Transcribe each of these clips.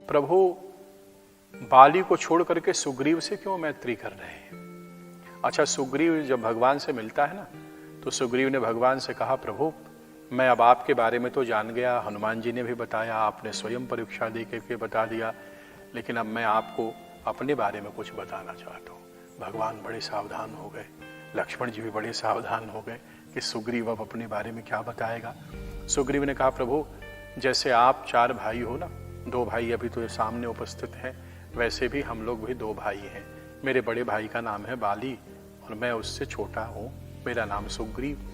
प्रभु बाली को छोड़ करके सुग्रीव से क्यों मैत्री कर रहे हैं? अच्छा, सुग्रीव जब भगवान से मिलता है ना, तो सुग्रीव ने भगवान से कहा, प्रभु मैं अब आपके बारे में तो जान गया, हनुमान जी ने भी बताया, आपने स्वयं परीक्षा दे के बता दिया, लेकिन अब मैं आपको अपने बारे में कुछ बताना चाहता हूँ। भगवान बड़े सावधान हो गए, लक्ष्मण जी भी बड़े सावधान हो गए कि सुग्रीव अब अपने बारे में क्या बताएगा। सुग्रीव ने कहा, प्रभु जैसे आप 4 भाई हो ना, 2 भाई अभी तो सामने उपस्थित हैं, वैसे भी हम लोग भी 2 भाई हैं। मेरे बड़े भाई का नाम है बाली और मैं उससे छोटा हूँ, मेरा नाम सुग्रीव।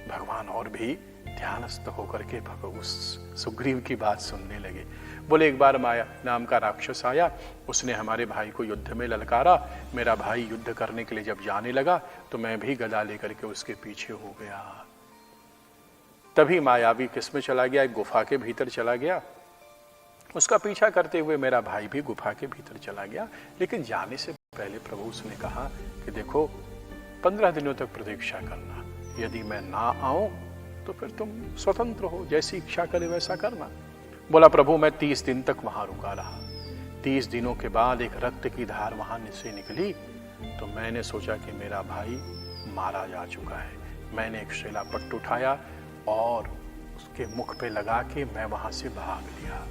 भगवान और भी ध्यानस्थ होकर के उस सुग्रीव की बात सुनने लगे। बोले, एक बार माया नाम का राक्षस आया, उसने हमारे भाई को युद्ध में ललकारा। मेरा भाई युद्ध करने के लिए जब जाने लगा तो मैं भी गदा लेकर के उसके पीछे हो गया। तभी मायावी किस में चला गया? एक गुफा के भीतर चला गया। उसका पीछा करते हुए मेरा भाई भी गुफा के भीतर चला गया। लेकिन जाने से पहले प्रभु उसने कहा कि देखो 15 दिनों तक प्रतीक्षा करना, यदि मैं ना आऊं तो फिर तुम स्वतंत्र हो, जैसी इच्छा करे वैसा करना। बोला, प्रभु मैं 30 दिन तक वहां रुका रहा। 30 दिनों के बाद एक रक्त की धार वहां से निकली तो मैंने सोचा कि मेरा भाई मारा जा चुका है। मैंने एक शिलापट्ट उठाया और उसके मुख पे लगा के मैं वहां से भाग लिया।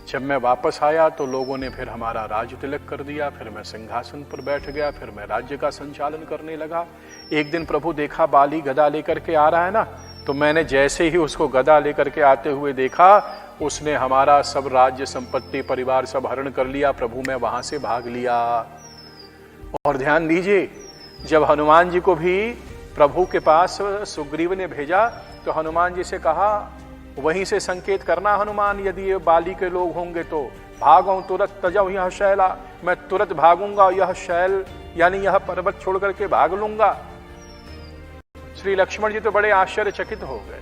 जब मैं वापस आया तो लोगों ने फिर हमारा राज तिलक कर दिया, फिर मैं सिंहासन पर बैठ गया, फिर मैं राज्य का संचालन करने लगा। एक दिन प्रभु देखा बाली गदा लेकर के आ रहा है ना, तो मैंने जैसे ही उसको गदा लेकर के आते हुए देखा, उसने हमारा सब राज्य संपत्ति परिवार सब हरण कर लिया। प्रभु मैं वहां से भाग लिया। और ध्यान दीजिए, जब हनुमान जी को भी प्रभु के पास सुग्रीव ने भेजा तो हनुमान जी से कहा, वहीं से संकेत करना हनुमान, यदि ये बाली के लोग होंगे तो भागो तुरंत तजौ यह शैला, मैं तुरंत भागूंगा, यह शैल यानी यह पर्वत छोड़ करके भाग लूंगा। श्री लक्ष्मण जी तो बड़े आश्चर्यचकित हो गए।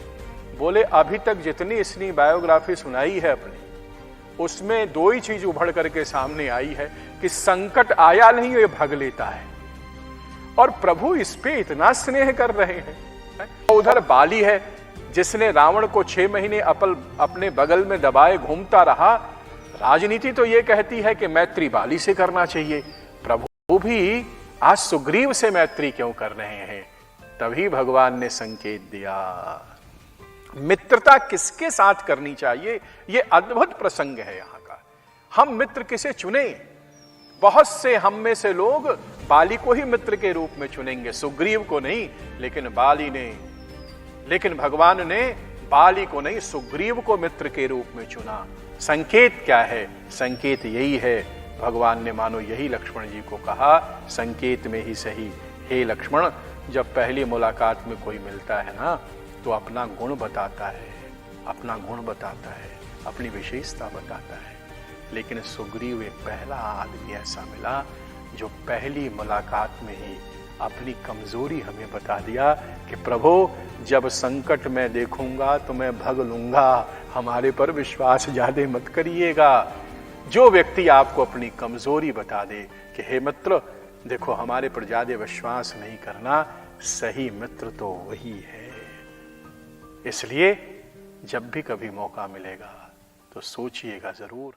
बोले, अभी तक जितनी इसने बायोग्राफी सुनाई है अपनी, उसमें 2 ही चीज उभर करके सामने आई है कि संकट आया नहीं ये भाग लेता है, और प्रभु इस पे इतना स्नेह कर रहे हैं। उधर बाली है जिसने रावण को 6 महीने अपने बगल में दबाए घूमता रहा। राजनीति तो ये कहती है कि मैत्री बाली से करना चाहिए, प्रभु भी आज सुग्रीव से मैत्री क्यों कर रहे हैं? तभी भगवान ने संकेत दिया। मित्रता किसके साथ करनी चाहिए, ये अद्भुत प्रसंग है यहाँ का। हम मित्र किसे चुने? बहुत से हम में से लोग बाली को ही मित्र के रूप में चुनेंगे, सुग्रीव को नहीं। लेकिन भगवान ने बाली को नहीं, सुग्रीव को मित्र के रूप में चुना। संकेत क्या है? संकेत यही है, भगवान ने मानो यही लक्ष्मण जी को कहा, संकेत में ही सही। हे लक्ष्मण, जब पहली मुलाकात में कोई मिलता है ना, तो अपना गुण बताता है, अपनी विशेषता बताता है। लेकिन सुग्रीव एक पहला आदमी ऐसा मिला जो पहली मुलाकात में ही अपनी कमजोरी हमें बता दिया कि प्रभु जब संकट में देखूंगा तो मैं भग लूंगा, हमारे पर विश्वास ज्यादा मत करिएगा। जो व्यक्ति आपको अपनी कमजोरी बता दे कि हे मित्र देखो हमारे पर ज्यादा विश्वास नहीं करना, सही मित्र तो वही है। इसलिए जब भी कभी मौका मिलेगा तो सोचिएगा जरूर।